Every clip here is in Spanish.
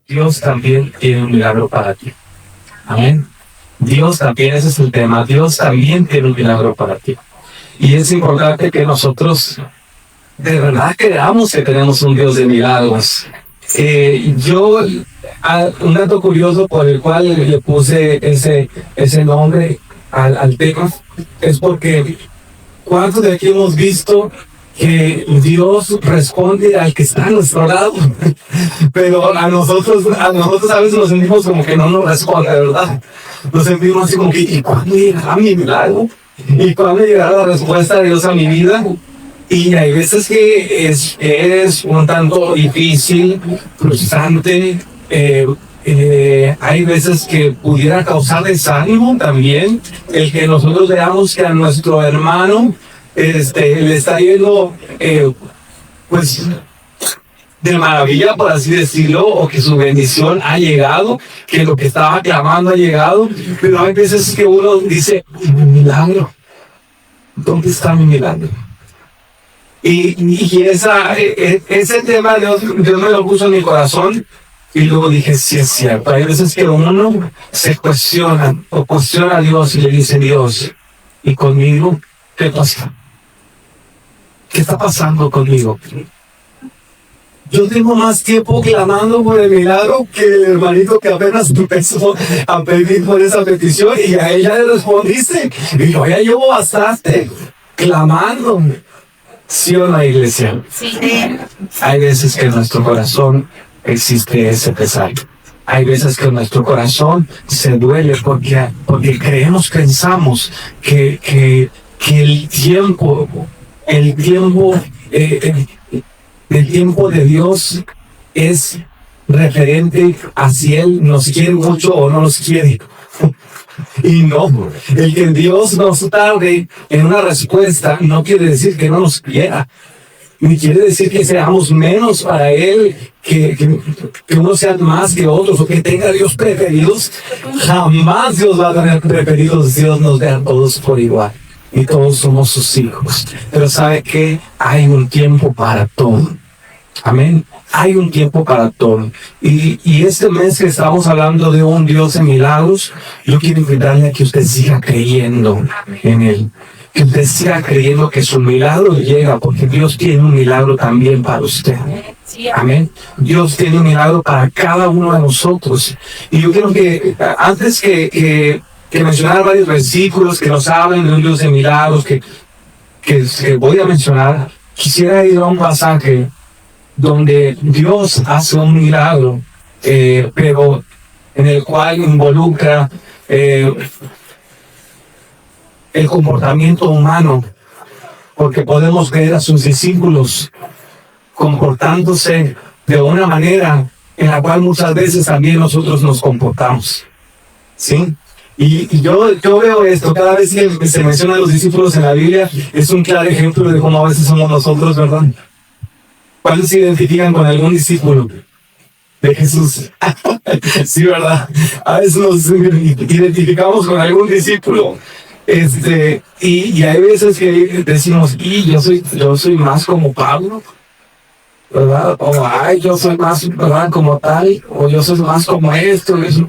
Dios también tiene un milagro para ti. Amén. Dios también, ese es el tema. Dios también tiene un milagro para ti. Y es importante que nosotros de verdad creamos que tenemos un Dios de milagros. Un dato curioso por el cual le puse ese nombre al tema es porque ¿cuántos de aquí hemos visto que Dios responde al que está a nuestro lado? Pero a nosotros a veces nos sentimos como que no nos responde, ¿verdad? Nos sentimos así como que, ¿y cuándo llegará mi milagro? ¿Y cuándo llegará la respuesta de Dios a mi vida? Y hay veces que es un tanto difícil, frustrante, hay veces que pudiera causar desánimo también el que nosotros veamos que a nuestro hermano le está yendo pues de maravilla, por así decirlo, o que su bendición ha llegado, que lo que estaba clamando ha llegado, pero hay veces que uno dice, mi milagro, ¿dónde está mi milagro? Y ese tema Dios me lo puso en mi corazón y luego dije, sí es cierto. Hay veces que uno se cuestiona a Dios y le dice, Dios, ¿y conmigo qué pasa? ¿Qué está pasando conmigo? Yo tengo más tiempo clamando por el milagro que el hermanito que apenas empezó a pedir por esa petición y a ella le respondiste. Y yo ya llevo bastante clamando. ¿Sí o no, iglesia? Sí. Hay veces que en nuestro corazón existe ese pesar. Hay veces que en nuestro corazón se duele porque pensamos que el tiempo de Dios es referente a si Él nos quiere mucho o no nos quiere. Y no, el que Dios nos tarde en una respuesta no quiere decir que no nos quiera, ni quiere decir que seamos menos para Él, que unos sean más que otros, o que tenga Dios preferidos. Jamás Dios va a tener preferidos. Dios nos ve a todos por igual y todos somos sus hijos. Pero ¿sabe qué? Hay un tiempo para todo. Amén. Hay un tiempo para todo. Y este mes que estamos hablando de un Dios de milagros, yo quiero invitarle a que usted siga creyendo en Él. Que usted siga creyendo que su milagro llega, porque Dios tiene un milagro también para usted. Amén. Dios tiene un milagro para cada uno de nosotros. Y yo quiero que, antes que mencionar varios versículos que nos hablan de un Dios de milagros, que voy a mencionar, quisiera ir a un pasaje donde Dios hace un milagro, pero en el cual involucra el comportamiento humano, porque podemos ver a sus discípulos comportándose de una manera en la cual muchas veces también nosotros nos comportamos, ¿sí? Y yo veo esto, cada vez que se mencionan los discípulos en la Biblia, es un claro ejemplo de cómo a veces somos nosotros, ¿verdad? ¿Cuáles se identifican con algún discípulo de Jesús? Sí, ¿verdad? A veces nos identificamos con algún discípulo. Y hay veces que decimos, yo soy más como Pablo, ¿verdad? O yo soy más, ¿verdad? Como tal, o yo soy más como esto, eso.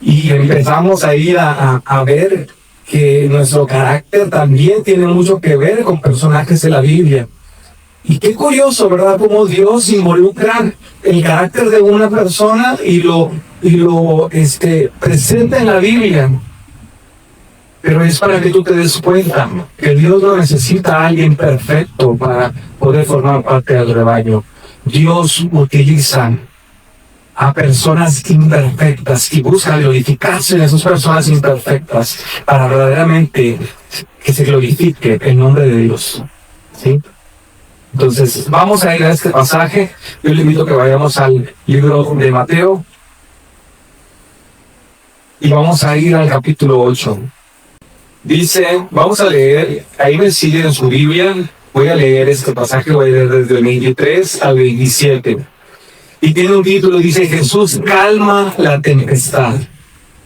Y empezamos a ir a ver que nuestro carácter también tiene mucho que ver con personajes de la Biblia. Y qué curioso, ¿verdad? Cómo Dios involucra el carácter de una persona y lo presenta en la Biblia. Pero es para que tú te des cuenta que Dios no necesita a alguien perfecto para poder formar parte del rebaño. Dios utiliza a personas imperfectas y busca glorificarse en esas personas imperfectas para verdaderamente que se glorifique el nombre de Dios. ¿Sí? Entonces, vamos a ir a este pasaje. Yo le invito a que vayamos al libro de Mateo y vamos a ir al capítulo 8. Dice, vamos a leer, ahí me sigue en su Biblia, voy a leer este pasaje, voy a leer desde el 23 al 27. Y tiene un título, dice, Jesús calma la tempestad.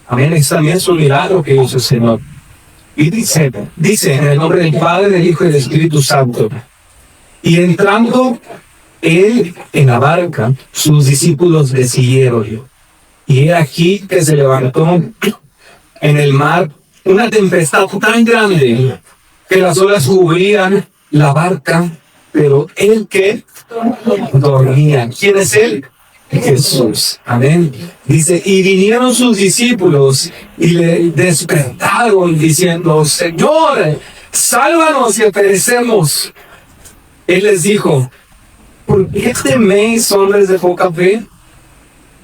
Amén, es también su milagro que hizo el Señor. Y dice, en el nombre del Padre, del Hijo y del Espíritu Santo. Y entrando él en la barca, sus discípulos le siguieron. Y he aquí que se levantó en el mar una tempestad tan grande que las olas cubrían la barca, pero él que dormía. ¿Quién es él? Jesús. Amén. Dice, y vinieron sus discípulos y le despertaron diciendo, Señor, sálvanos que perecemos. Él les dijo, ¿por qué teméis, hombres de poca fe?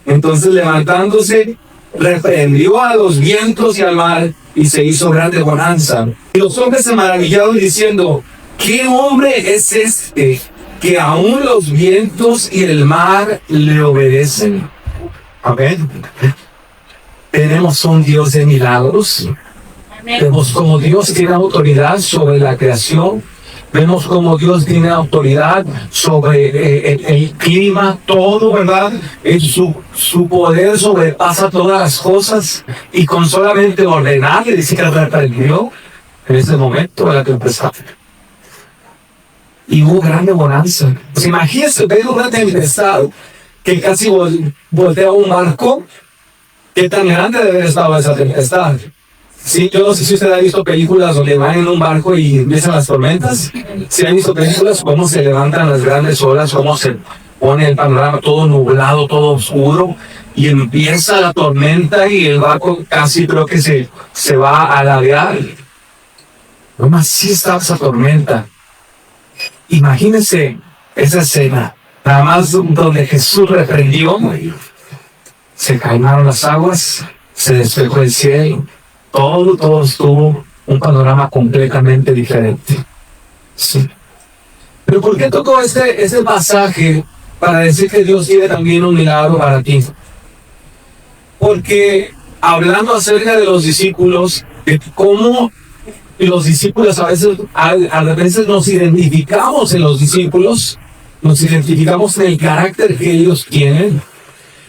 Entonces levantándose, reprendió a los vientos y al mar, y se hizo grande bonanza. Y los hombres se maravillaron diciendo, ¿qué hombre es este que aún los vientos y el mar le obedecen? Amén. Tenemos un Dios de milagros. Vemos como Dios tiene autoridad sobre la creación. Vemos como Dios tiene autoridad sobre el clima, todo, ¿verdad? Su poder sobrepasa todas las cosas, y con solamente ordenarle, dice que reprendió en ese momento de la tempestad. Y hubo grande bonanza. Pues imagínense ver una tempestad que casi voltea un barco. ¿Qué tan grande debe haber estado esa tempestad? Sí, yo no sé si usted ha visto películas donde van en un barco y empiezan las tormentas. Si han visto películas, cómo se levantan las grandes olas, cómo se pone el panorama todo nublado, todo oscuro, y empieza la tormenta y el barco casi creo que se va a ladear. ¿Cómo así estaba esa tormenta? Imagínense esa escena, nada más donde Jesús reprendió, se calmaron las aguas, se despejó el cielo. Todo estuvo un panorama completamente diferente. Sí. Pero ¿por qué tocó este pasaje para decir que Dios tiene también un milagro para ti? Porque hablando acerca de los discípulos, de cómo los discípulos a veces nos identificamos en los discípulos, nos identificamos en el carácter que ellos tienen.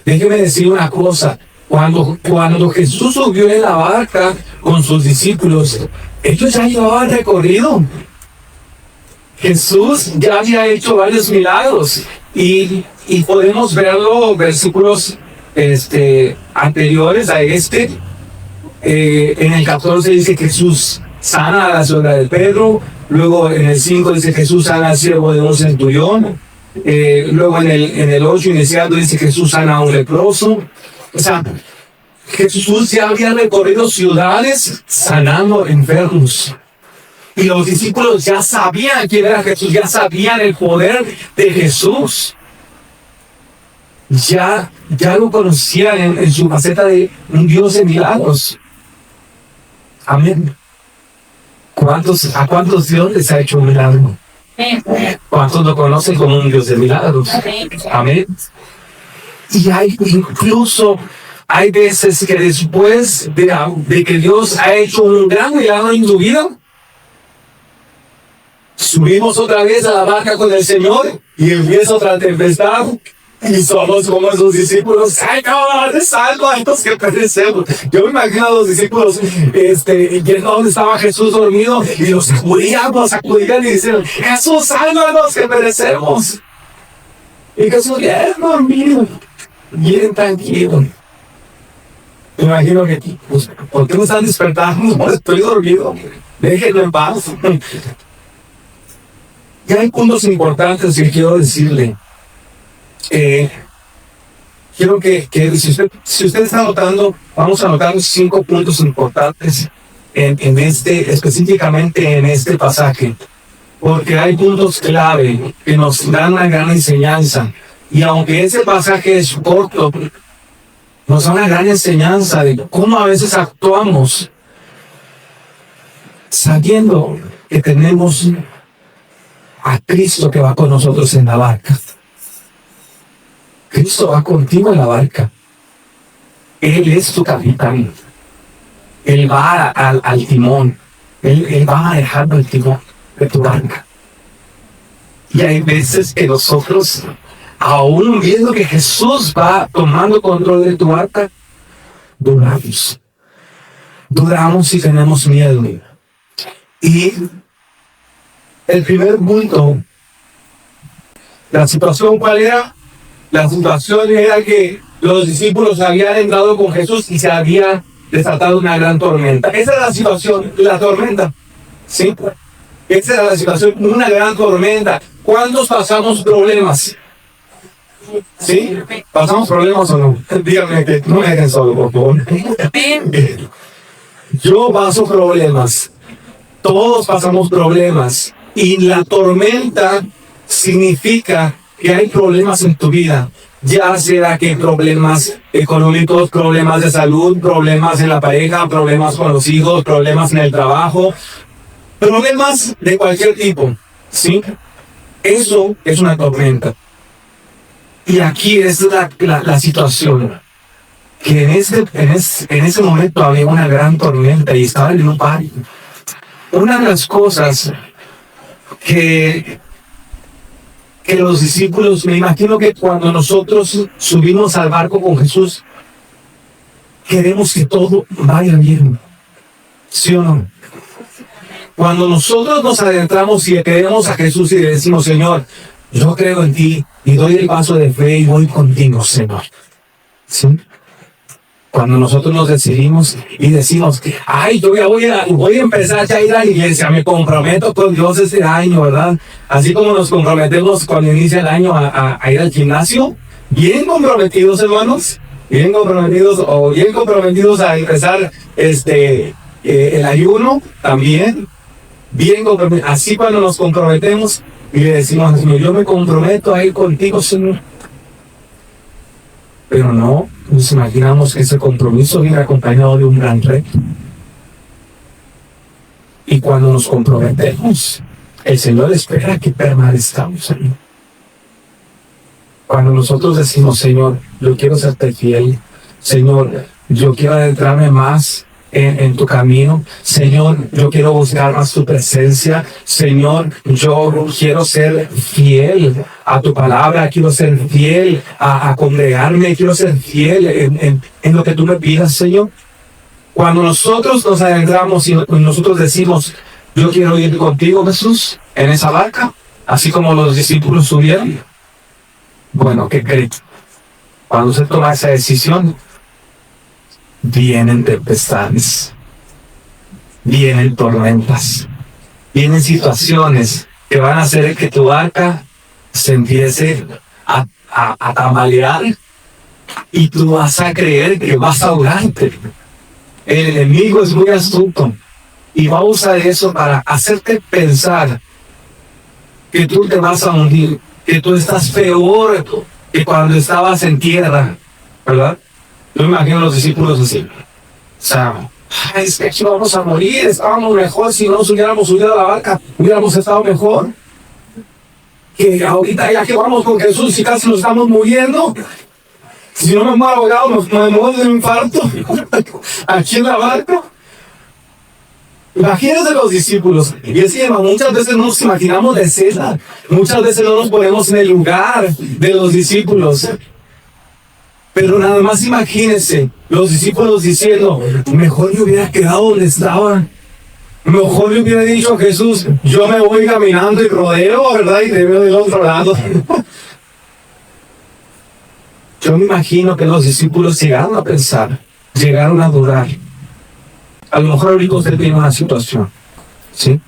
Déjeme decir una cosa. Cuando Jesús subió en la barca con sus discípulos, ellos ya llevaban recorrido. Jesús ya había hecho varios milagros y podemos verlo versículos anteriores a en el 14 dice que Jesús sana a la suegra de Pedro, luego en el 5 dice Jesús sana al siervo de un centurión, luego en el 8 iniciando dice Jesús sana a un leproso. O sea, Jesús ya había recorrido ciudades sanando enfermos. Y los discípulos ya sabían quién era Jesús, ya sabían el poder de Jesús. Ya lo conocían en su faceta de un Dios de milagros. Amén. ¿A cuántos Dios les ha hecho un milagro? ¿Cuántos lo conocen como un Dios de milagros? Amén. Y hay veces que después de que Dios ha hecho un gran milagro en tu vida, subimos otra vez a la barca con el Señor y empieza otra tempestad. Y somos como esos discípulos, ¡ay, no, salvo a estos que perecemos! Yo me imagino a los discípulos, yendo donde estaba Jesús dormido, y los sacudían y decían, ¡Jesús, sálvanos que perecemos! Y Jesús, bien dormido, bien tranquilo. Me imagino que, pues, ¿por qué me están despertando? No, estoy dormido, déjenme en paz. Y hay puntos importantes que quiero decirle. Quiero que si usted está anotando, vamos a anotar 5 puntos importantes específicamente en este pasaje, porque hay puntos clave que nos dan una gran enseñanza, y aunque ese pasaje es corto, nos da una gran enseñanza de cómo a veces actuamos sabiendo que tenemos a Cristo que va con nosotros en la barca. Cristo va contigo en la barca. Él es tu capitán. Él va al timón. Él va manejando el timón de tu barca. Y hay veces que nosotros, aún viendo que Jesús va tomando control de tu barca, dudamos. Dudamos y tenemos miedo. Y el primer punto ¿La situación cuál era? La situación era que los discípulos habían entrado con Jesús y se había desatado una gran tormenta. Esa era la situación, la tormenta. ¿Sí? Esa era la situación, una gran tormenta. ¿Cuántos pasamos problemas? ¿Sí? ¿Pasamos problemas o no? Díganme que no me dejen solo, por favor. Yo paso problemas. Todos pasamos problemas. Y la tormenta significa que hay problemas en tu vida. Ya sea que problemas económicos, problemas de salud, problemas en la pareja, problemas con los hijos, problemas en el trabajo, problemas de cualquier tipo. ¿Sí? Eso es una tormenta. Y aquí es la situación. Que en ese momento había una gran tormenta y estaba en un par. Una de las cosas que los discípulos, me imagino que cuando nosotros subimos al barco con Jesús, queremos que todo vaya bien. ¿Sí o no? Cuando nosotros nos adentramos y le creemos a Jesús y le decimos, Señor, yo creo en ti y doy el paso de fe y voy contigo, Señor. ¿Sí? Cuando nosotros nos decidimos y decimos, ay, yo ya voy a empezar ya a ir a la iglesia, me comprometo con Dios este año, ¿verdad? Así como nos comprometemos cuando inicia el año a ir al gimnasio, bien comprometidos, hermanos, bien comprometidos a empezar el ayuno también, bien comprometidos. Así cuando nos comprometemos y le decimos, Señor, yo me comprometo a ir contigo, Señor. Pero no nos imaginamos que ese compromiso viene acompañado de un gran reto. Y cuando nos comprometemos, el Señor espera que permanezcamos ahí. Cuando nosotros decimos, Señor, yo quiero serte fiel, Señor, yo quiero adentrarme más en tu camino, Señor, yo quiero buscar más tu presencia, Señor, yo quiero ser fiel a tu palabra, quiero ser fiel a congregarme, quiero ser fiel en lo que tú me pidas, Señor. Cuando nosotros nos adentramos y nosotros decimos, yo quiero ir contigo, Jesús, en esa barca, así como los discípulos subieron, bueno, ¿qué crees? Cuando usted toma esa decisión, vienen tempestades, vienen tormentas, vienen situaciones que van a hacer que tu barca se empiece a tambalear y tú vas a creer que vas a ahogarte. El enemigo es muy astuto y va a usar eso para hacerte pensar que tú te vas a hundir, que tú estás peor que cuando estabas en tierra, ¿verdad? Yo me imagino a los discípulos así. O sea, es que aquí vamos a morir, estábamos mejor si no nos hubiéramos subido a la barca, hubiéramos estado mejor. Que ahorita ya que vamos con Jesús y casi nos estamos muriendo, si no me muero ahogado, me muero de un infarto aquí en la barca. Imagínense los discípulos. Y es que muchas veces no nos imaginamos de escena, muchas veces no nos ponemos en el lugar de los discípulos. Pero nada más imagínense los discípulos diciendo, mejor yo hubiera quedado donde estaba. Mejor le hubiera dicho a Jesús, yo me voy caminando y rodeo, ¿verdad? Y te veo del otro lado. Yo me imagino que los discípulos llegaron a pensar, llegaron a dudar. A lo mejor ahorita usted tiene una situación, ¿sí?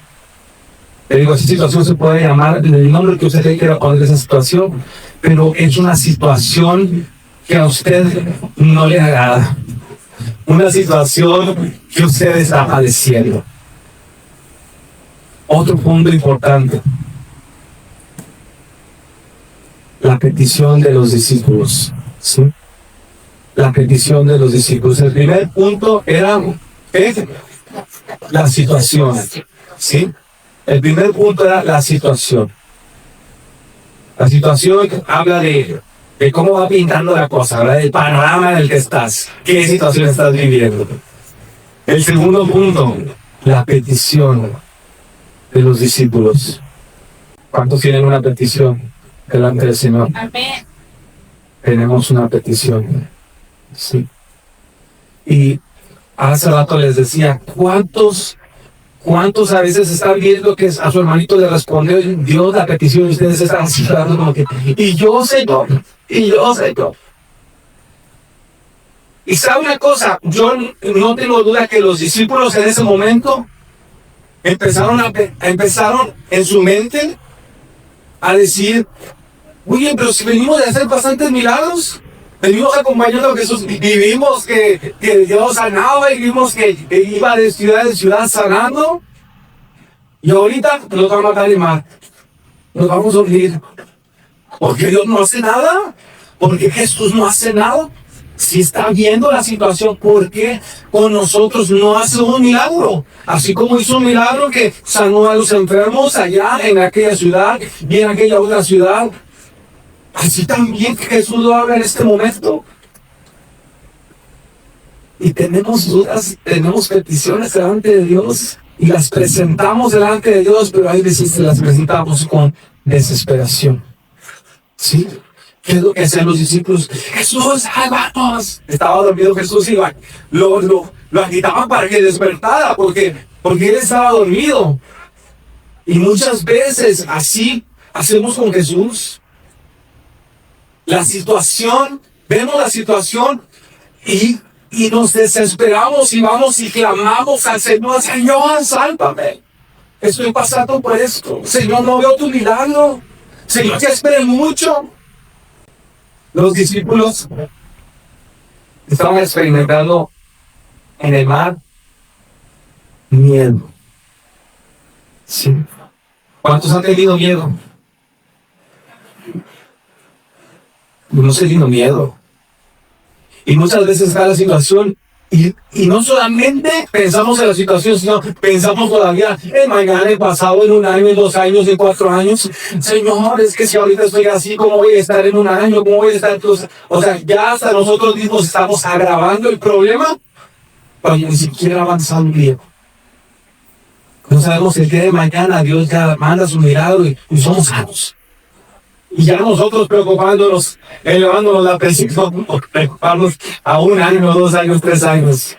Le digo, esa situación se puede llamar el nombre que usted quiera poner esa situación, pero es una situación que a usted no le agrada. Una situación que usted está padeciendo. Otro punto importante. La petición de los discípulos. ¿Sí? La petición de los discípulos. El primer punto era la situación. ¿Sí? El primer punto era la situación. La situación habla de cómo va pintando la cosa, ¿verdad? El panorama en el que estás. ¿Qué situación estás viviendo? El segundo punto, la petición de los discípulos. ¿Cuántos tienen una petición delante del Señor? Amén. Tenemos una petición. Sí. Y hace rato les decía, ¿cuántos ¿Cuántos a veces están viendo que a su hermanito le respondió Dios la petición y ustedes están así como que, y yo, Señor, y yo, Señor? Y sabe una cosa, yo no tengo duda que los discípulos en ese momento empezaron en su mente a decir, oye, pero si venimos de hacer bastantes milagros, venimos acompañando a Jesús y vimos que Dios sanaba y vimos que iba de ciudad en ciudad sanando, y ahorita nos vamos a animar, nos vamos a olvidar, porque Dios no hace nada, porque Jesús no hace nada. Si está viendo la situación, ¿por qué con nosotros no hace un milagro? Así como hizo un milagro que sanó a los enfermos allá en aquella ciudad y en aquella otra ciudad, así también Jesús lo haga en este momento. Y tenemos dudas, tenemos peticiones delante de Dios y las presentamos delante de Dios, pero hay veces que las presentamos con desesperación. ¿Sí? ¿Qué es lo que hacían los discípulos? Jesús, sálvanos. Estaba dormido Jesús y lo agitaban para que despertara, porque él estaba dormido. Y muchas veces así hacemos con Jesús. Vemos la situación y nos desesperamos y vamos y clamamos al Señor, Señor, sálvame. Estoy pasando por esto. Señor, no veo tu milagro. Señor, te esperé mucho. Los discípulos estaban experimentando en el mar miedo. ¿Sí? ¿Cuántos han tenido miedo? No he tenido miedo. Y muchas veces está la situación y no solamente pensamos en la situación, sino pensamos todavía en mañana, en pasado, en un año, en 2 años, en 4 años. Señor, es que si ahorita estoy así, ¿cómo voy a estar en un año? ¿Cómo voy a estar? O sea, ya hasta nosotros mismos estamos agravando el problema cuando ni siquiera ha avanzado un día. No sabemos el día de mañana Dios ya manda su milagro y somos sanos. Y ya nosotros preocupándonos, elevándonos la presión por preocuparnos a 1 año, 2 años, 3 años.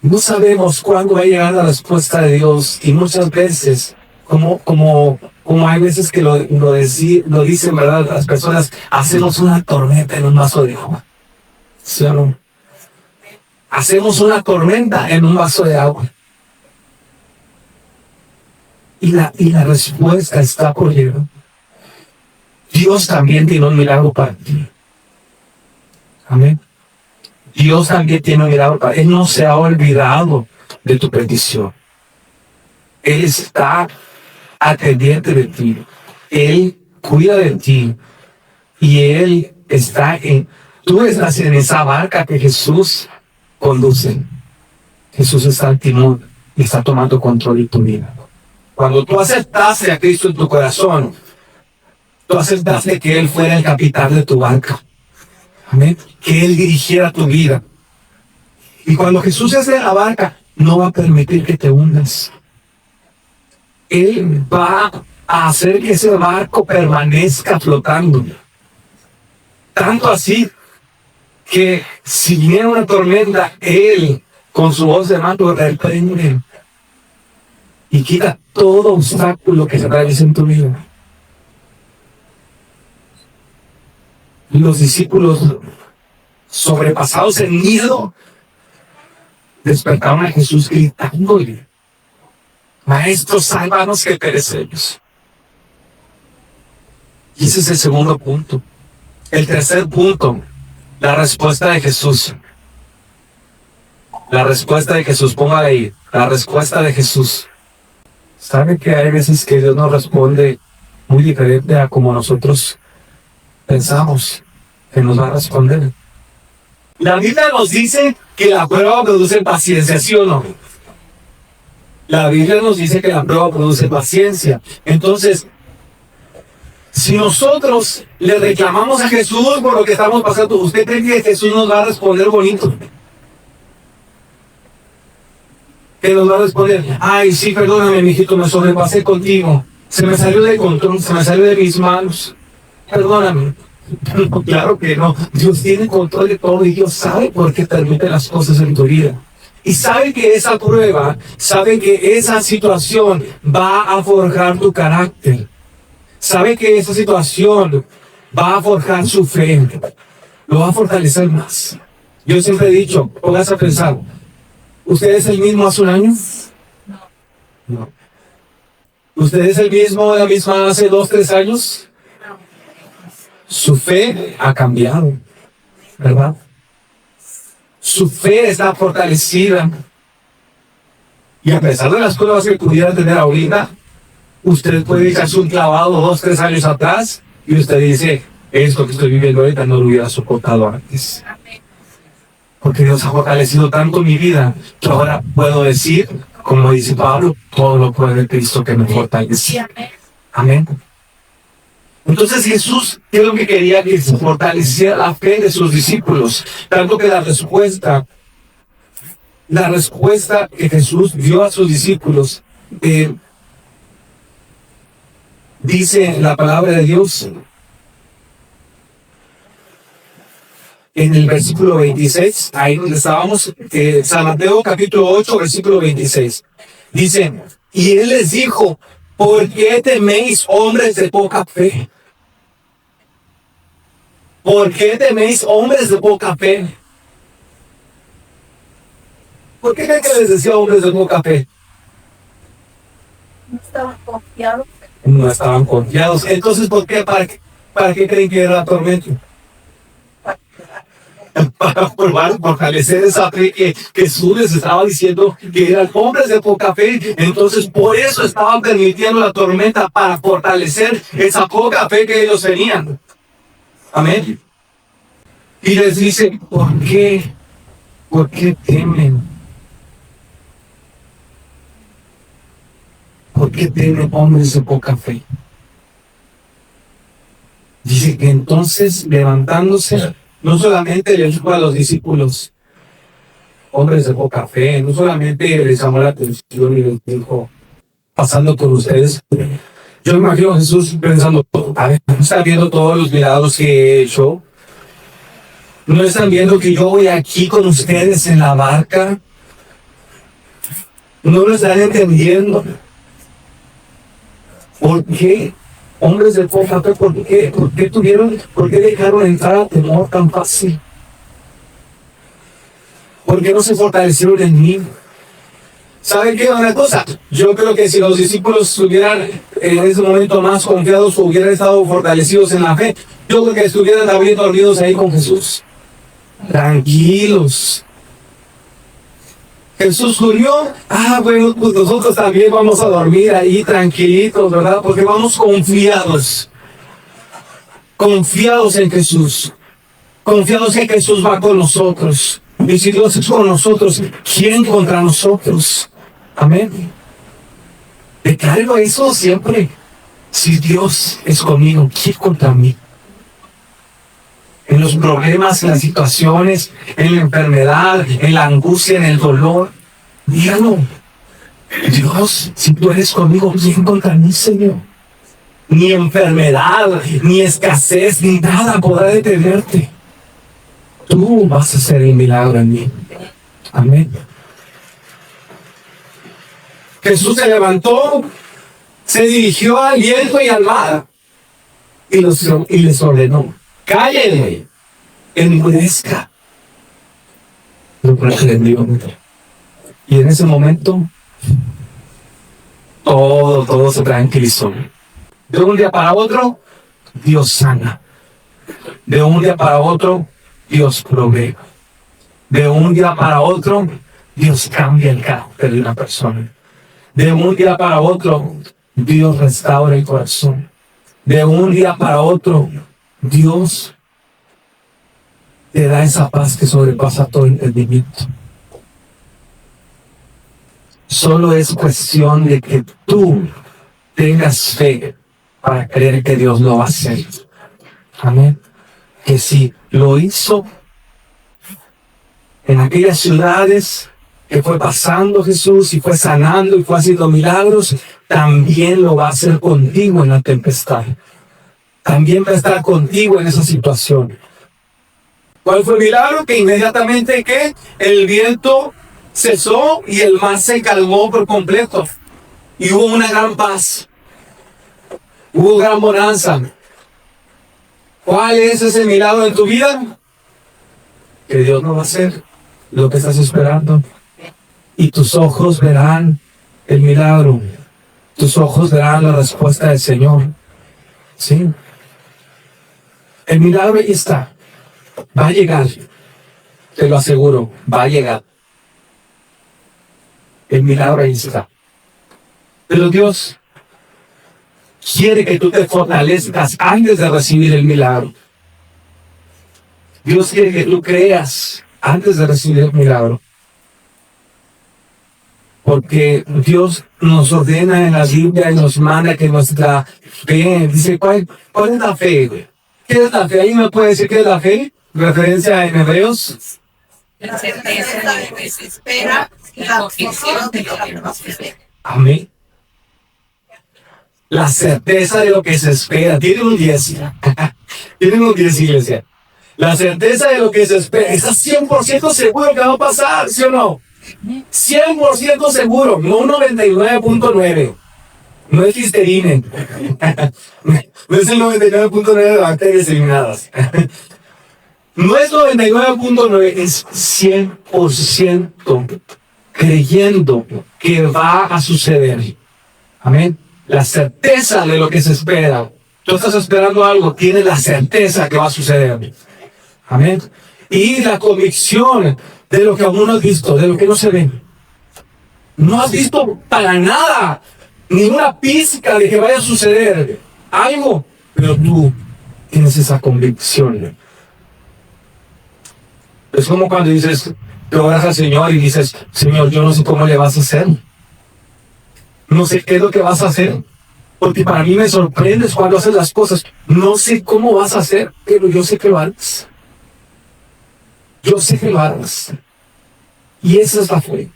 No sabemos cuándo va a llegar la respuesta de Dios y muchas veces, como hay veces que lo dicen, ¿verdad? Las personas, hacemos una tormenta en un vaso de agua. ¿Sí o no? Hacemos una tormenta en un vaso de agua. Y la respuesta está por llegar. Dios también tiene un milagro para ti. Amén. Dios también tiene un milagro para ti. Él no se ha olvidado de tu petición. Él está atendiente de ti. Él cuida de ti. Y Él tú estás en esa barca que Jesús conduce. Jesús está al timón y está tomando control de tu vida. Cuando tú aceptaste a Cristo en tu corazón, tú aceptaste que Él fuera el capitán de tu barca. Amén. Que Él dirigiera tu vida. Y cuando Jesús esté en la barca, no va a permitir que te hundas. Él va a hacer que ese barco permanezca flotando. Tanto así que si viene una tormenta, Él con su voz de mando reprende y quita todo obstáculo que se atraviesa en tu vida. Los discípulos, sobrepasados en miedo, despertaron a Jesús gritándole: Maestro, sálvanos que perecemos. Y ese es el segundo punto. El tercer punto, la respuesta de Jesús. La respuesta de Jesús, póngale ahí, la respuesta de Jesús. ¿Sabe que hay veces que Dios nos responde muy diferente a como nosotros pensamos que nos va a responder? La Biblia nos dice que la prueba produce paciencia, ¿sí o no? La Biblia nos dice que la prueba produce paciencia. Entonces, si nosotros le reclamamos a Jesús por lo que estamos pasando, ¿usted cree que Jesús nos va a responder bonito? Que nos va a responder: ay, sí, perdóname, mijito, me sobrepasé contigo. Se me salió de control, se me salió de mis manos. Perdóname. No, claro que no. Dios tiene control de todo y Dios sabe por qué permite las cosas en tu vida. Y sabe que esa prueba, sabe que esa situación va a forjar tu carácter. Sabe que esa situación va a forjar su fe. Lo va a fortalecer más. Yo siempre he dicho, póngase a pensar, ¿usted es el mismo hace un año? No. ¿Usted es el mismo, la misma hace 2, 3 años? Su fe ha cambiado, ¿verdad? Su fe está fortalecida. Y a pesar de las pruebas que pudiera tener ahorita, usted puede echarse un clavado 2, 3 años atrás y usted dice, esto que estoy viviendo ahorita no lo hubiera soportado antes. Porque Dios ha fortalecido tanto mi vida que ahora puedo decir, como dice Pablo, todo lo puede Cristo que me fortalece. Amén. Entonces Jesús, ¿qué es lo que quería? Que se fortaleciera la fe de sus discípulos. Tanto que la respuesta que Jesús dio a sus discípulos, dice la palabra de Dios en el versículo 26, ahí donde estábamos, San Mateo capítulo 8, versículo 26. Dice, y él les dijo, ¿por qué teméis, hombres de poca fe? ¿Por qué teméis, hombres de poca fe? ¿Por qué creen que les decía hombres de poca fe? No estaban confiados. No estaban confiados. Entonces, ¿por qué? ¿Para qué creen que era la tormenta? Para fortalecer esa fe que Jesús les estaba diciendo que eran hombres de poca fe. Entonces, por eso estaban permitiendo la tormenta, para fortalecer esa poca fe que ellos tenían. Amén. Y les dice, ¿por qué? ¿Por qué temen? ¿Por qué temen, hombres de poca fe? Dice que entonces, levantándose, no solamente les dijo a los discípulos, hombres de poca fe, no solamente les llamó la atención y les dijo, pasando por ustedes. Yo me imagino a Jesús pensando, a ver, ¿no están viendo todos los milagros que he hecho? ¿No están viendo que yo voy aquí con ustedes en la barca? ¿No lo están entendiendo? ¿Por qué? Hombres de poca fe, ¿por qué? ¿Por qué dejaron entrar al temor tan fácil? ¿Por qué no se fortalecieron en mí? ¿Saben qué? Una cosa, yo creo que si los discípulos estuvieran en ese momento más confiados o hubieran estado fortalecidos en la fe, yo creo que estuvieran también dormidos ahí con Jesús. Tranquilos. Jesús durmió, bueno, pues nosotros también vamos a dormir ahí tranquilitos, ¿verdad? Porque vamos confiados en Jesús, confiados en que Jesús va con nosotros. Y si Dios es con nosotros, ¿quién contra nosotros? Amén. Declaro eso siempre. Si Dios es conmigo, ¿quién contra mí? En los problemas, en las situaciones, en la enfermedad, en la angustia, en el dolor, dígalo. Dios, si tú eres conmigo, ¿quién contra mí, Señor? Ni enfermedad, ni escasez, ni nada podrá detenerte. Tú vas a hacer el milagro en mí. Amén. Jesús se levantó, se dirigió al viento y al mar y les ordenó, cállenme, enmudezca. Lo reprendió. Y en ese momento, todo se tranquilizó. De un día para otro, Dios sana. De un día para otro, Dios provee. De un día para otro, Dios cambia el carácter de una persona. De un día para otro, Dios restaura el corazón. De un día para otro, Dios te da esa paz que sobrepasa todo entendimiento. Solo es cuestión de que tú tengas fe para creer que Dios lo va a hacer. Amén. Que si lo hizo en aquellas ciudades que fue pasando Jesús y fue sanando y fue haciendo milagros, también lo va a hacer contigo en la tempestad. También va a estar contigo en esa situación. ¿Cuál fue el milagro? Que inmediatamente el viento cesó y el mar se calmó por completo. Y hubo una gran paz. Hubo gran bonanza. ¿Cuál es ese milagro en tu vida? Que Dios no va a hacer lo que estás esperando. Y tus ojos verán el milagro. Tus ojos verán la respuesta del Señor. ¿Sí? El milagro ahí está. Va a llegar. Te lo aseguro. Va a llegar. El milagro ahí está. Pero Dios quiere que tú te fortalezcas antes de recibir el milagro. Dios quiere que tú creas antes de recibir el milagro. Porque Dios nos ordena en la Biblia y nos manda que nuestra fe, dice, ¿cuál es la fe? ¿Qué es la fe? ¿Alguien me puede decir qué es la fe? Referencia en Hebreos. La certeza de lo que se espera y la convicción de lo que no se espera. Amén. La certeza de lo que se espera. Tienen un 10. Tienen un 10, iglesia. La certeza de lo que se espera. ¿Estás 100% seguro que va a pasar? ¿Sí o no? 100% seguro. No un 99.9. No es Listerine. No es el 99.9 de bacterias eliminadas. No es 99.9. Es 100% creyendo que va a suceder. Amén. La certeza de lo que se espera. Tú estás esperando algo, tienes la certeza que va a suceder. Amén. Y la convicción de lo que aún no has visto, de lo que no se ve. No has visto para nada ninguna pizca de que vaya a suceder algo, pero tú tienes esa convicción. Es como cuando dices, te oras al Señor y dices, Señor, yo no sé cómo le vas a hacer. No sé qué es lo que vas a hacer, porque para mí me sorprendes cuando haces las cosas. No sé cómo vas a hacer, pero yo sé que lo harás. Yo sé que lo harás. Y esa es la fe.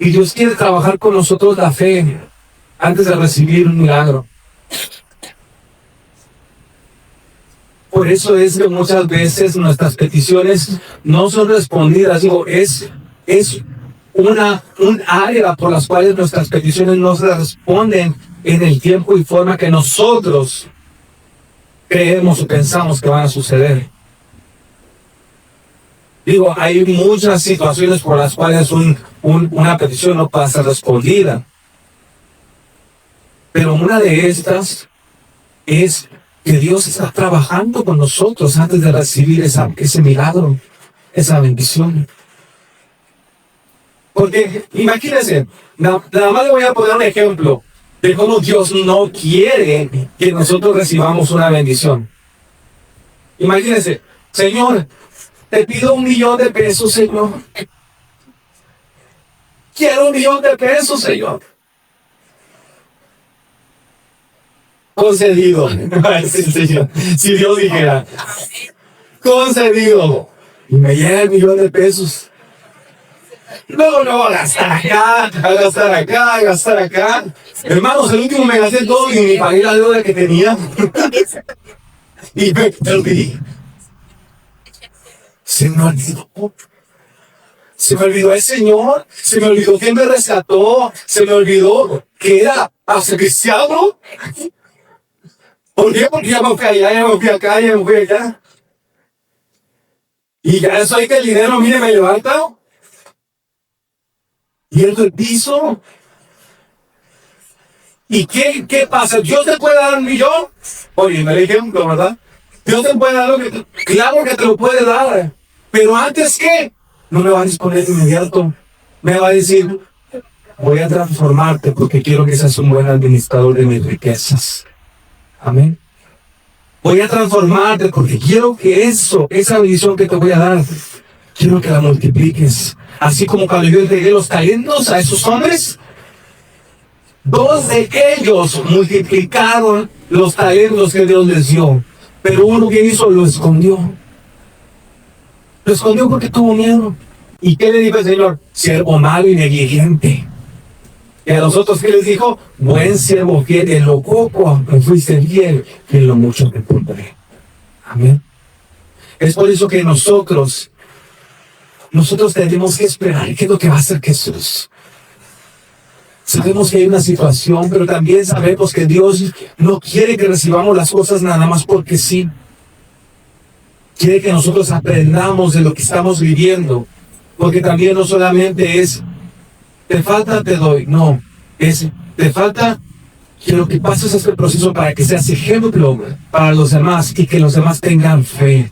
Y Dios quiere trabajar con nosotros la fe antes de recibir un milagro. Por eso es que muchas veces nuestras peticiones no son respondidas. Digo, es un área por las cuales nuestras peticiones no se responden en el tiempo y forma que nosotros creemos o pensamos que van a suceder. Digo, hay muchas situaciones por las cuales una petición no puede ser respondida. Pero una de estas es que Dios está trabajando con nosotros antes de recibir ese milagro, esa bendición. Porque imagínense, nada más le voy a poner un ejemplo de cómo Dios no quiere que nosotros recibamos una bendición. Imagínense, Señor, te pido $1,000,000, Señor. Quiero $1,000,000, Señor. Concedido. Si Dios dijera, concedido. Y me llega el $1,000,000. Luego no va a gastar acá, a gastar acá, a gastar acá. Hermanos, el último me gasté todo y ni pagué la deuda que tenía. Y me perdí. Se me olvidó. Se me olvidó el Señor. Se me olvidó quién me rescató. Se me olvidó que era hasta cristiano. ¿Por qué? Porque ya me fui allá, ya me fui acá, ya me fui allá. Y ya eso hay que el dinero, mire, me levanta. Y entro el piso. ¿Y qué pasa? ¿Dios te puede dar $1,000,000? Oye, me ejemplo, ¿verdad? Dios te puede dar lo que... Claro que te lo puede dar. Pero antes, ¿qué? No me va a responder de inmediato. Me va a decir, voy a transformarte porque quiero que seas un buen administrador de mis riquezas. Amén. Voy a transformarte porque quiero que esa bendición que te voy a dar, quiero que la multipliques. Así como cuando yo entregué los talentos a esos hombres, 2 de ellos multiplicaron los talentos que Dios les dio. Pero uno que hizo lo escondió. Lo escondió porque tuvo miedo. ¿Y qué le dijo el Señor? Siervo malo y negligente. Y a los otros, ¿qué les dijo? Buen siervo fiel, en lo poco me fuiste fiel, y en lo mucho te pondré. Amén. Es por eso que nosotros nosotros tenemos que esperar qué es lo que va a hacer Jesús. Sabemos que hay una situación, pero también sabemos que Dios no quiere que recibamos las cosas nada más porque sí. Quiere que nosotros aprendamos de lo que estamos viviendo. Porque también no solamente es, te falta, te doy. No, es, te falta, quiero que pases este proceso para que seas ejemplo para los demás y que los demás tengan fe.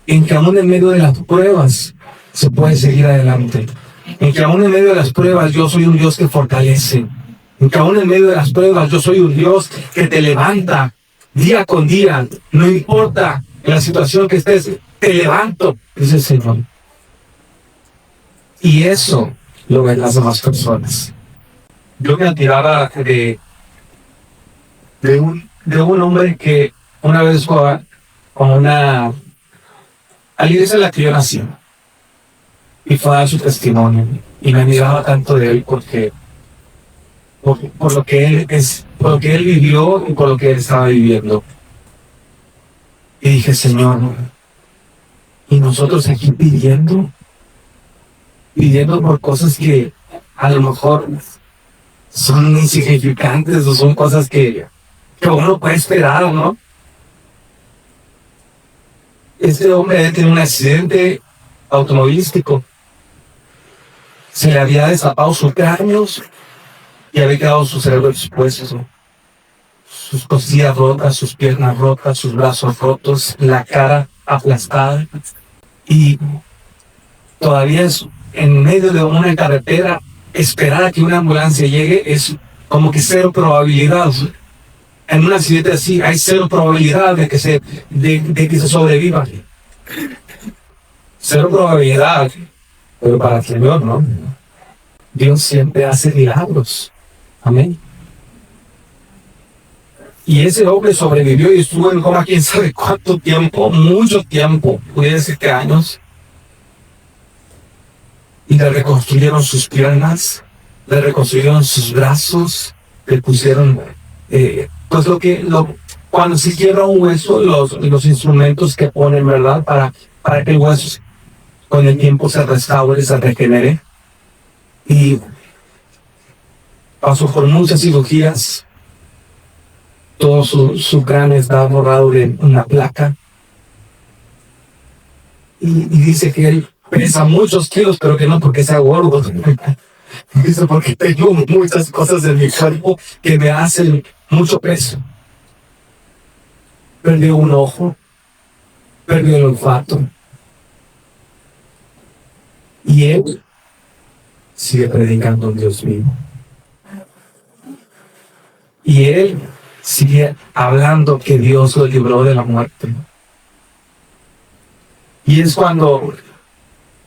En que aún en medio de las pruebas se puede seguir adelante. En que aún en medio de las pruebas yo soy un Dios que fortalece. En que aún en medio de las pruebas yo soy un Dios que te levanta día con día. No importa en la situación que estés, te levanto, dice el Señor. Y eso lo ven las demás personas. Yo me atiraba de un hombre que una vez fue a la iglesia en la que yo nací. Y fue a dar su testimonio. Y me admiraba tanto de él porque por lo que él es, por lo que él vivió y por lo que él estaba viviendo. Y dije, Señor, y nosotros aquí pidiendo por cosas que a lo mejor son insignificantes o son cosas que uno puede esperar, ¿no? Este hombre tiene un accidente automovilístico. Se le había destapado sus cráneos y había quedado su cerebro expuesto. Sus costillas rotas, sus piernas rotas, sus brazos rotos, la cara aplastada. Y todavía es en medio de una carretera, esperar a que una ambulancia llegue es como que cero probabilidad. En un accidente así hay cero probabilidad de que se sobreviva. Cero probabilidad. Pero para el Señor, ¿no? Dios siempre hace milagros. Amén. Y ese hombre sobrevivió y estuvo en coma quién sabe cuánto tiempo, mucho tiempo, pudiera decir que años. Y le reconstruyeron sus piernas, le reconstruyeron sus brazos, le pusieron, pues cuando se quiebra un hueso, los instrumentos que ponen, ¿verdad? Para que el hueso con el tiempo se restaure, se regenere. Y pasó por muchas cirugías. Todo su cráneo está borrado de una placa. Y dice que él pesa muchos kilos, pero que no porque sea gordo. Dice porque tengo muchas cosas en mi cuerpo que me hacen mucho peso. Perdió un ojo, perdió el olfato. Y él sigue predicando a Dios vivo. Y él sigue hablando que Dios lo libró de la muerte. Y es cuando,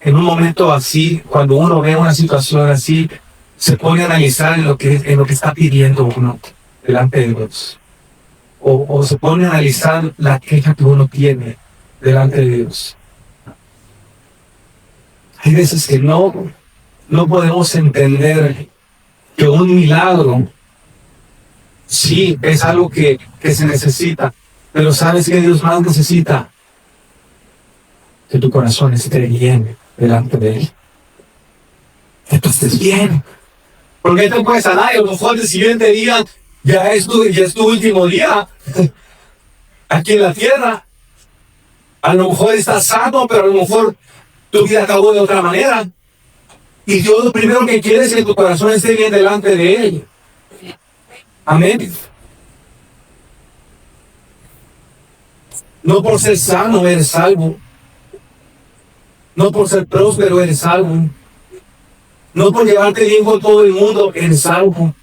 en un momento así, cuando uno ve una situación así, se pone a analizar en lo que está pidiendo uno delante de Dios. O se pone a analizar la queja que uno tiene delante de Dios. Hay veces que no podemos entender que un milagro sí es algo que se necesita, pero ¿sabes qué Dios más necesita? Que tu corazón esté bien delante de Él. Que tú estés bien. Porque te puedes sanar y a lo mejor el siguiente día ya es tu último día aquí en la tierra. A lo mejor estás sano, pero a lo mejor tu vida acabó de otra manera. Y Dios lo primero que quiere es que tu corazón esté bien delante de Él. Amén. No por ser sano eres salvo. No por ser próspero eres salvo. No por llevarte bien con todo el mundo eres salvo.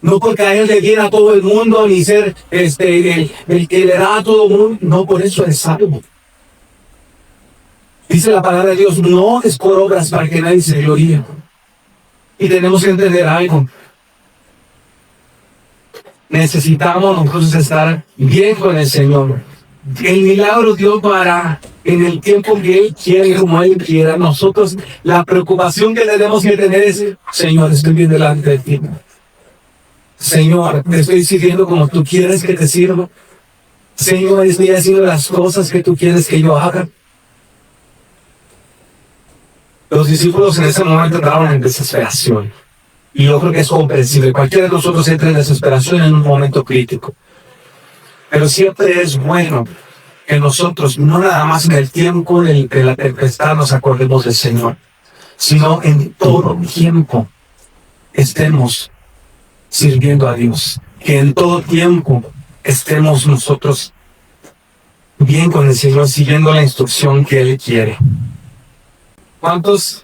No por caerle bien a todo el mundo ni ser el que le da a todo el mundo. No por eso eres salvo. Dice la palabra de Dios, no es por obras para que nadie se gloríe. Y tenemos que entender algo. Necesitamos nosotros estar bien con el Señor. El milagro Dios hará en el tiempo que Él quiera y como Él quiera. Nosotros, la preocupación que tenemos que tener es, Señor, estoy bien delante de ti. Señor, te estoy sirviendo como tú quieres que te sirva. Señor, estoy haciendo las cosas que tú quieres que yo haga. Los discípulos en ese momento entraron en desesperación. Y yo creo que es comprensible. Cualquiera de nosotros entra en desesperación en un momento crítico. Pero siempre es bueno que nosotros, no nada más en el tiempo de la tempestad, nos acordemos del Señor, sino en todo tiempo estemos sirviendo a Dios. Que en todo tiempo estemos nosotros bien con el Señor, siguiendo la instrucción que Él quiere. ¿Cuántos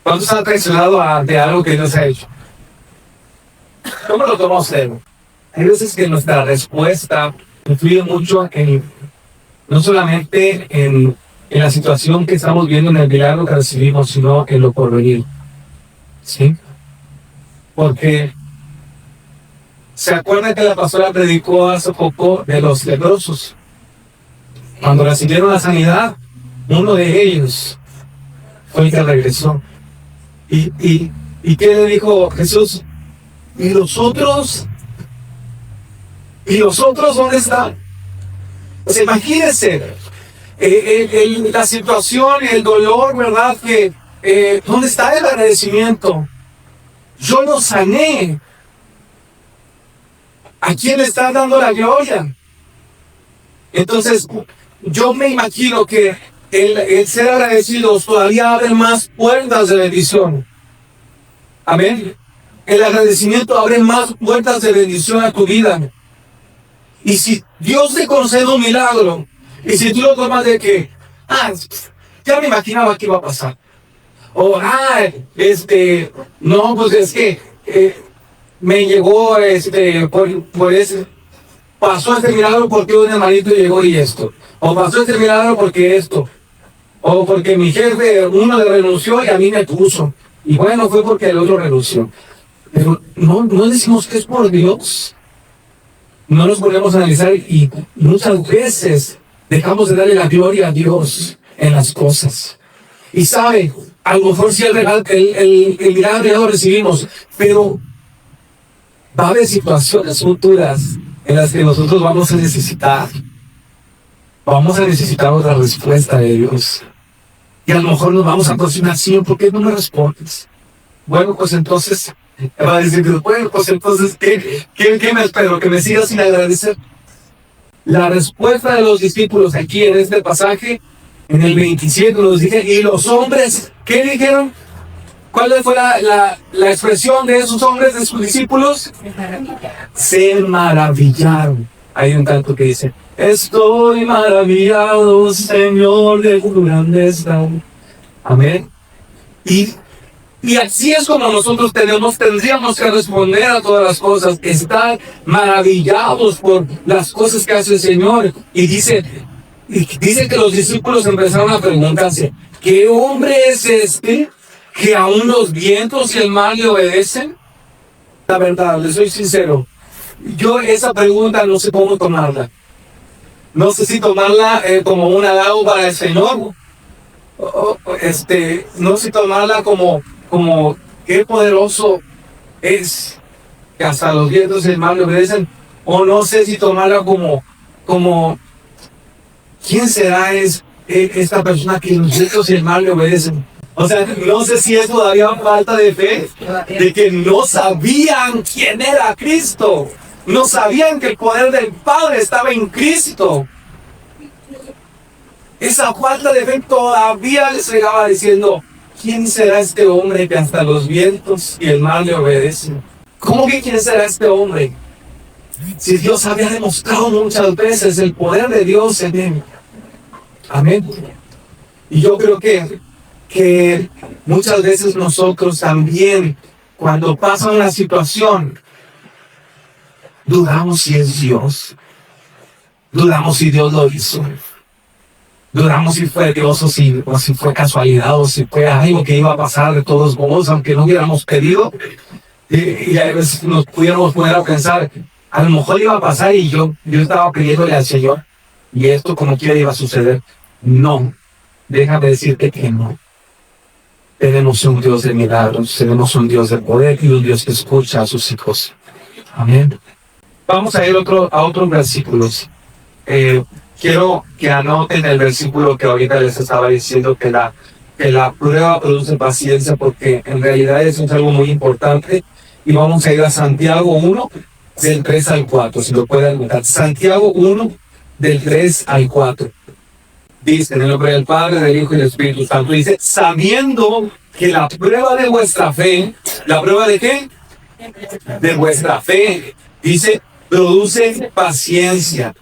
han traicionado de algo que Dios ha hecho? ¿Cómo lo tomamos él? Hay veces que nuestra respuesta influye mucho no solamente en la situación que estamos viendo, en el milagro que recibimos, sino en lo porvenir. ¿Sí? Porque ¿se acuerdan que la pastora predicó hace poco de los leprosos? Cuando recibieron la sanidad, uno de ellos fue el que regresó. ¿Y qué le dijo Jesús? ¿Y los otros? ¿Y los otros dónde están? Pues imagínense la situación, el dolor, ¿verdad? ¿Dónde está el agradecimiento? Yo los sané. ¿A quién le está dando la gloria? Entonces, yo me imagino que el ser agradecidos todavía abre más puertas de bendición. Amén. El agradecimiento abre más puertas de bendición a tu vida. Y si Dios te concede un milagro, y si tú lo tomas de que, ya me imaginaba que iba a pasar. O, no, pues es que me llegó, por ese, pasó este milagro porque un hermanito llegó y esto. O pasó este milagro porque esto. O porque mi jefe, uno le renunció y a mí me puso. Y bueno, fue porque el otro renunció. Pero no decimos que es por Dios. No nos ponemos a analizar y muchas veces dejamos de darle la gloria a Dios en las cosas. Y sabe, a lo mejor sí el milagro ya lo recibimos, pero va a haber situaciones futuras en las que nosotros vamos a necesitar otra respuesta de Dios. Y a lo mejor nos vamos a cuestionar, Señor, ¿por qué no me respondes? Bueno, pues entonces, va a decir, bueno, pues entonces, ¿qué me espero? ¿Que me sigas sin agradecer? La respuesta de los discípulos aquí en este pasaje, en el 27 nos dice, y los hombres, ¿qué dijeron? ¿Cuál fue la expresión de esos hombres, de sus discípulos? Se maravillaron. Hay un canto que dice, estoy maravillado, Señor, de tu grandeza. Amén. Y así es como nosotros tendríamos que responder a todas las cosas, estar maravillados por las cosas que hace el Señor. Y dice que los discípulos empezaron a preguntarse, ¿qué hombre es este que aún los vientos y el mar le obedecen? La verdad, les soy sincero, yo esa pregunta no sé cómo tomarla. No sé si tomarla como un halago para el Señor, no sé tomarla como qué poderoso es que hasta los vientos y el mar le obedecen, o no sé si tomarla como ¿quién será esta persona que los vientos y el mar le obedecen? O sea, no sé si es todavía falta de fe, de que no sabían quién era Cristo, no sabían que el poder del Padre estaba en Cristo. Esa falta de fe todavía les llegaba diciendo, ¿quién será este hombre que hasta los vientos y el mar le obedecen? ¿Cómo que quién será este hombre? Si Dios había demostrado muchas veces el poder de Dios en él. Amén. Y yo creo que muchas veces nosotros también, cuando pasa una situación, dudamos si es Dios. Dudamos si Dios lo hizo. Dudamos si fue Dios o si fue casualidad o si fue algo que iba a pasar de todos modos, aunque no hubiéramos pedido. Y a veces nos pudiéramos poner a pensar, a lo mejor iba a pasar y yo estaba pidiéndole al Señor y esto como quiera iba a suceder. No, déjame decirte que no. Tenemos un Dios de milagros, tenemos un Dios de poder y un Dios que escucha a sus hijos. Amén. Vamos a ir a otros versículos. Quiero que anoten el versículo que ahorita les estaba diciendo, que la que la prueba produce paciencia, porque en realidad eso es algo muy importante. Y vamos a ir a Santiago 1, del 3 al 4, si lo pueden anotar. Santiago 1, del 3 al 4. Dice, en el nombre del Padre, del Hijo y del Espíritu Santo, dice, sabiendo que la prueba de vuestra fe, ¿la prueba de qué? De vuestra fe, dice, produce paciencia.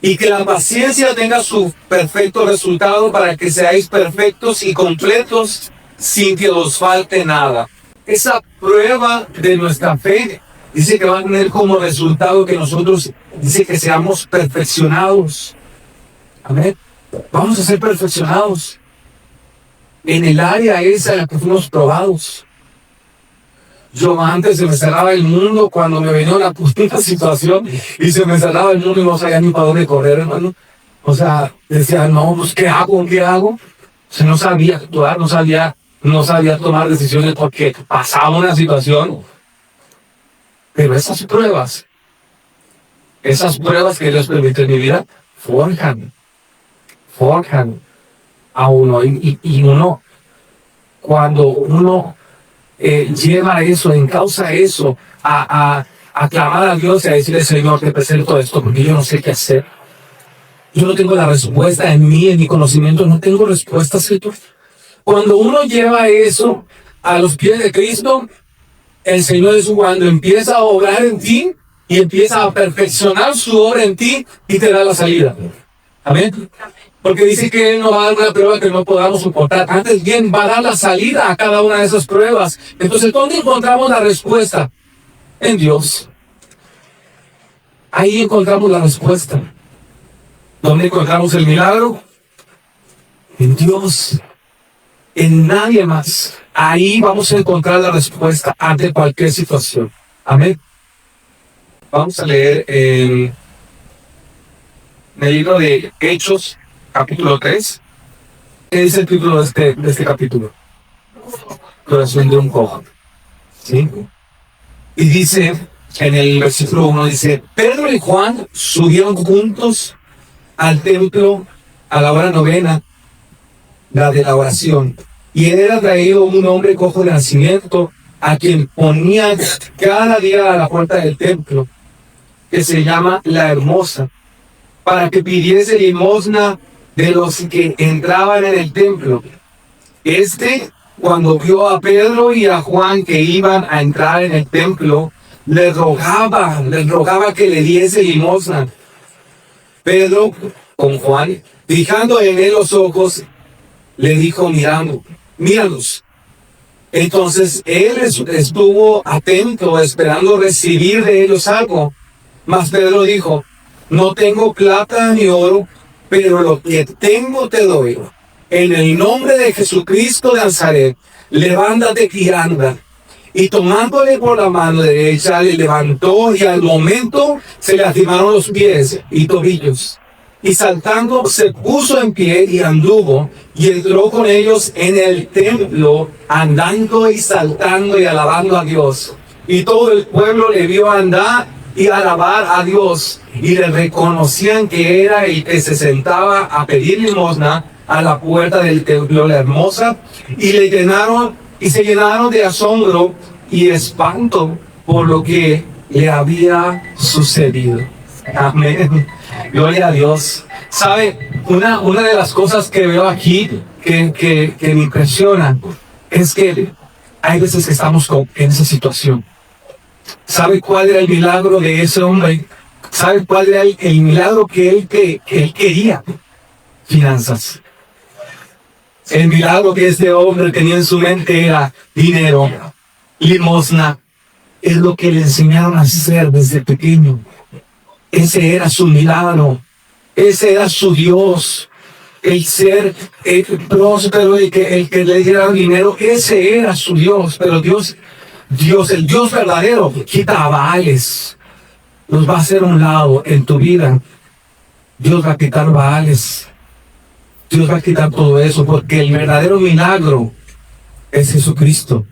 Y que la paciencia tenga su perfecto resultado para que seáis perfectos y completos sin que os falte nada. Esa prueba de nuestra fe dice que va a tener como resultado que nosotros, dice que seamos perfeccionados. Amén. Vamos a ser perfeccionados en el área esa en la que fuimos probados. Yo antes se me cerraba el mundo cuando me venía una situación y se me cerraba el mundo y no sabía ni para dónde correr, hermano. O sea, decía, no, pues ¿qué hago? ¿Qué hago? O sea, no sabía actuar, no sabía tomar decisiones porque pasaba una situación. Pero esas pruebas que Dios permite en mi vida, forjan a uno. Y uno, cuando uno lleva eso, encausa eso, a clamar a Dios y a decirle, Señor, te presento esto porque yo no sé qué hacer. Yo no tengo la respuesta en mi conocimiento, no tengo respuesta, Señor. Cuando uno lleva eso a los pies de Cristo, el Señor es cuando empieza a obrar en ti y empieza a perfeccionar su obra en ti y te da la salida. Amén. Porque dice que Él no va a dar una prueba que no podamos soportar. Antes bien, va a dar la salida a cada una de esas pruebas. Entonces, ¿dónde encontramos la respuesta? En Dios. Ahí encontramos la respuesta. ¿Dónde encontramos el milagro? En Dios. En nadie más. Ahí vamos a encontrar la respuesta ante cualquier situación. Amén. Vamos a leer en el libro de Hechos, capítulo 3. ¿Qué dice el título de este capítulo? Corazón de un cojo. ¿Sí? Y dice, en el versículo 1, dice, Pedro y Juan subieron juntos al templo a la hora novena, la de la oración. Y él era traído un hombre cojo de nacimiento, a quien ponían cada día a la puerta del templo, que se llama La Hermosa, para que pidiese limosna de los que entraban en el templo. Cuando vio a Pedro y a Juan que iban a entrar en el templo, le rogaba que le diese limosna. Pedro, con Juan, fijando en él los ojos, le dijo, míralos. Entonces él estuvo atento, esperando recibir de ellos algo. Mas Pedro dijo, no tengo plata ni oro, pero lo que tengo te doy. En el nombre de Jesucristo de Nazaret, levántate y anda. Y tomándole por la mano derecha, le levantó y al momento se le lastimaron los pies y tobillos. Y saltando se puso en pie y anduvo y entró con ellos en el templo, andando y saltando y alabando a Dios. Y todo el pueblo le vio andar y alabar a Dios, y le reconocían que era el que se sentaba a pedir limosna a la puerta del templo La Hermosa, y se llenaron de asombro y espanto por lo que le había sucedido. Amén. Gloria a Dios. ¿Sabe? Una de las cosas que veo aquí que me impresiona es que hay veces que estamos en esa situación. ¿Sabe cuál era el milagro de ese hombre? ¿Sabe cuál era el milagro que él quería? Finanzas. El milagro que este hombre tenía en su mente era dinero, limosna. Es lo que le enseñaron a hacer desde pequeño. Ese era su milagro. Ese era su Dios. El ser próspero, el que le diera dinero, ese era su Dios. Pero el Dios verdadero, quita Baales. Los va a hacer a un lado en tu vida. Dios va a quitar Baales. Dios va a quitar todo eso, porque el verdadero milagro es Jesucristo.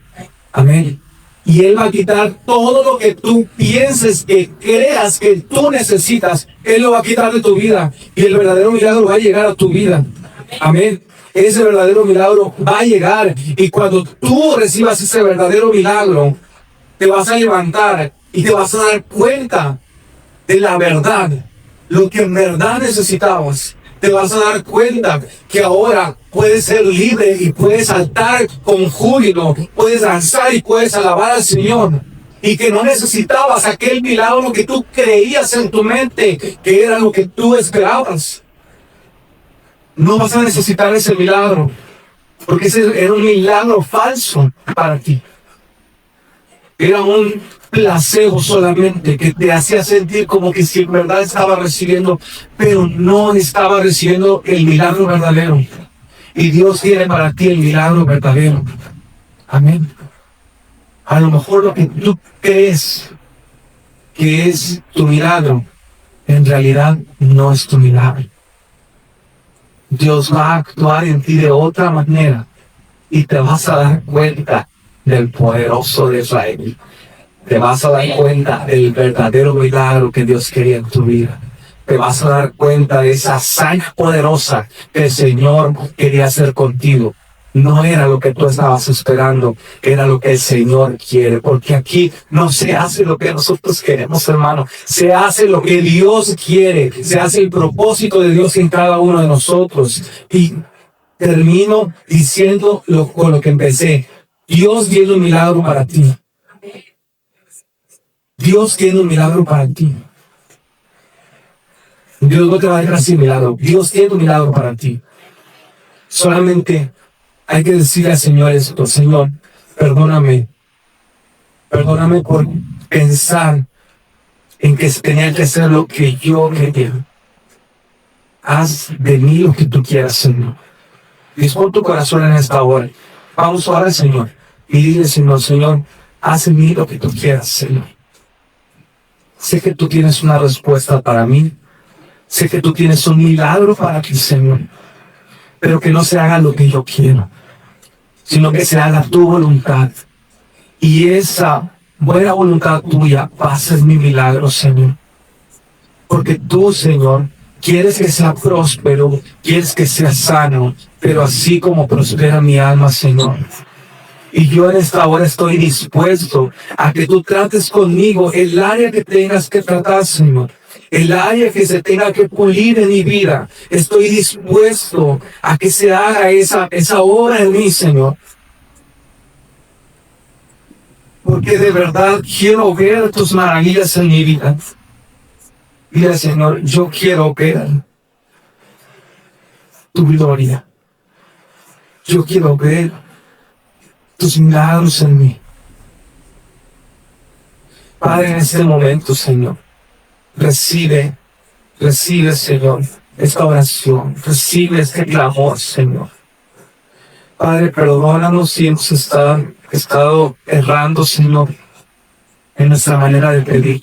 Amén. Y Él va a quitar todo lo que tú pienses, que creas que tú necesitas. Él lo va a quitar de tu vida. Y el verdadero milagro va a llegar a tu vida. Amén. ese verdadero milagro va a llegar. Y cuando tú recibas ese verdadero milagro, te vas a levantar y te vas a dar cuenta de la verdad, lo que en verdad necesitabas. Te vas a dar cuenta que ahora puedes ser libre y puedes saltar con júbilo, puedes danzar y puedes alabar al Señor. Y que no necesitabas aquel milagro que tú creías en tu mente, que era lo que tú esperabas. No vas a necesitar ese milagro, porque ese era un milagro falso para ti. Era un placebo solamente que te hacía sentir como que si en verdad estaba recibiendo, pero no estaba recibiendo el milagro verdadero. Y Dios tiene para ti el milagro verdadero. Amén. A lo mejor lo que tú crees que es tu milagro, en realidad no es tu milagro. Dios va a actuar en ti de otra manera y te vas a dar cuenta del poderoso de Israel. Te vas a dar cuenta del verdadero milagro que Dios quería en tu vida. Te vas a dar cuenta de esa hazaña poderosa que el Señor quería hacer contigo. No era lo que tú estabas esperando, era lo que el Señor quiere. Porque aquí no se hace lo que nosotros queremos, hermano. Se hace lo que Dios quiere. Se hace el propósito de Dios en cada uno de nosotros. Y termino diciendo con lo que empecé. Dios tiene un milagro para ti. Dios tiene un milagro para ti. Dios no te va a dejar sin milagro. Dios tiene un milagro para ti. Solamente hay que decirle al Señor esto: Señor, perdóname. Perdóname por pensar en que tenía que hacer lo que yo quería. Haz de mí lo que tú quieras, Señor. Dispón tu corazón en esta hora. Vamos a orar al Señor y dile, Señor, haz de mí lo que tú quieras, Señor. Sé que tú tienes una respuesta para mí. Sé que tú tienes un milagro para ti, Señor. Pero que no se haga lo que yo quiero, sino que se haga tu voluntad. Y esa buena voluntad tuya va a ser mi milagro, Señor. Porque tú, Señor, quieres que sea próspero, quieres que sea sano, pero así como prospera mi alma, Señor. Y yo en esta hora estoy dispuesto a que tú trates conmigo el área que tengas que tratar, Señor. El área que se tenga que pulir en mi vida. Estoy dispuesto a que se haga esa obra en mí, Señor. Porque de verdad quiero ver tus maravillas en mi vida. Mira, Señor, yo quiero ver tu gloria. Yo quiero ver tus milagros en mí. Padre, en este momento, Señor, recibe, Señor, esta oración. Recibe este clamor, Señor. Padre, perdónanos si hemos estado errando, Señor, en nuestra manera de pedir.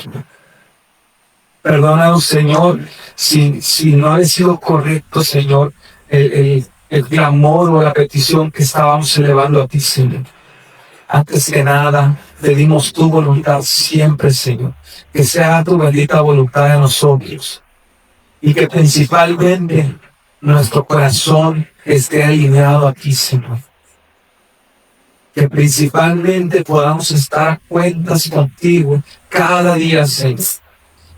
Perdónanos, Señor, si no ha sido correcto, Señor, el clamor o la petición que estábamos elevando a ti, Señor. Antes que nada, pedimos tu voluntad siempre, Señor. Que sea tu bendita voluntad en nosotros. Y que principalmente nuestro corazón esté alineado a ti, Señor. Que principalmente podamos estar a cuentas contigo cada día, Señor.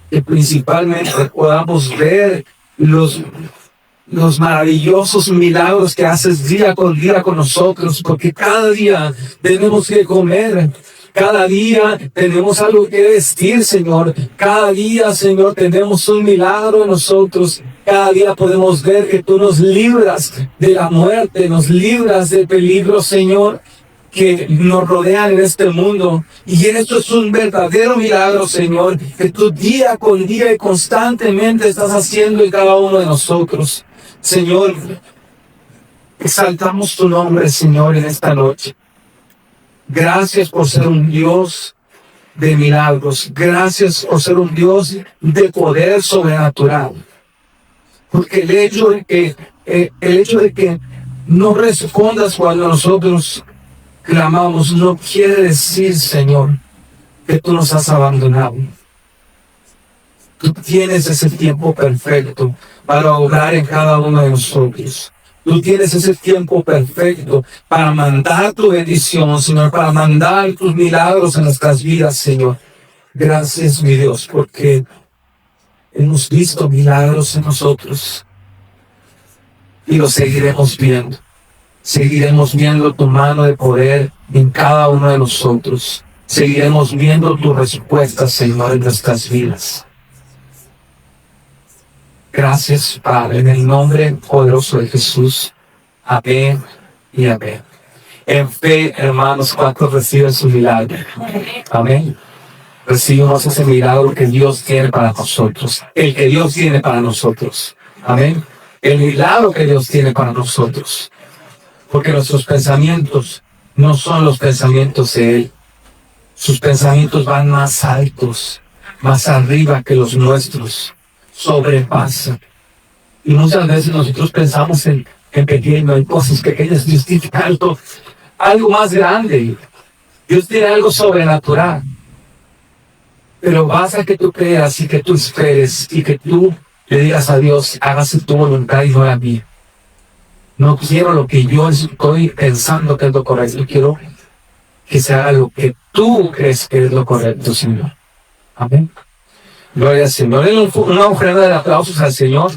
Que principalmente podamos ver los maravillosos milagros que haces día con nosotros, porque cada día tenemos que comer, cada día tenemos algo que vestir, Señor. Cada día, Señor, tenemos un milagro en nosotros. Cada día podemos ver que tú nos libras de la muerte, nos libras del peligro, Señor, que nos rodean en este mundo. Y esto es un verdadero milagro, Señor, que tú día con día y constantemente estás haciendo en cada uno de nosotros. Señor, exaltamos tu nombre, Señor, en esta noche. Gracias por ser un Dios de milagros. Gracias por ser un Dios de poder sobrenatural. Porque el hecho de que no respondas cuando nosotros clamamos no quiere decir, Señor, que tú nos has abandonado. Tú tienes ese tiempo perfecto para obrar en cada uno de nosotros. Tú tienes ese tiempo perfecto para mandar tu bendición, Señor, para mandar tus milagros en nuestras vidas, Señor. Gracias, mi Dios, porque hemos visto milagros en nosotros y los seguiremos viendo. Seguiremos viendo tu mano de poder en cada uno de nosotros. Seguiremos viendo tu respuesta, Señor, en nuestras vidas. Gracias, Padre, en el nombre poderoso de Jesús. Amén y amén. En fe, hermanos, ¿cuántos reciben su milagro? Amén. Recibimos ese milagro que Dios tiene para nosotros. El que Dios tiene para nosotros. Amén. El milagro que Dios tiene para nosotros. Porque nuestros pensamientos no son los pensamientos de Él. Sus pensamientos van más altos, más arriba que los nuestros. Sobrepasan. Y muchas veces nosotros pensamos en pequeño, en cosas pequeñas. Dios tiene algo más grande. Dios tiene algo sobrenatural. Pero basta que tú creas y que tú esperes y que tú le digas a Dios, hágase tu voluntad y no la mía. No quiero lo que yo estoy pensando que es lo correcto. Quiero que se haga lo que tú crees que es lo correcto, Señor. Amén. Gloria al Señor. Denle una ofrenda de aplausos al Señor.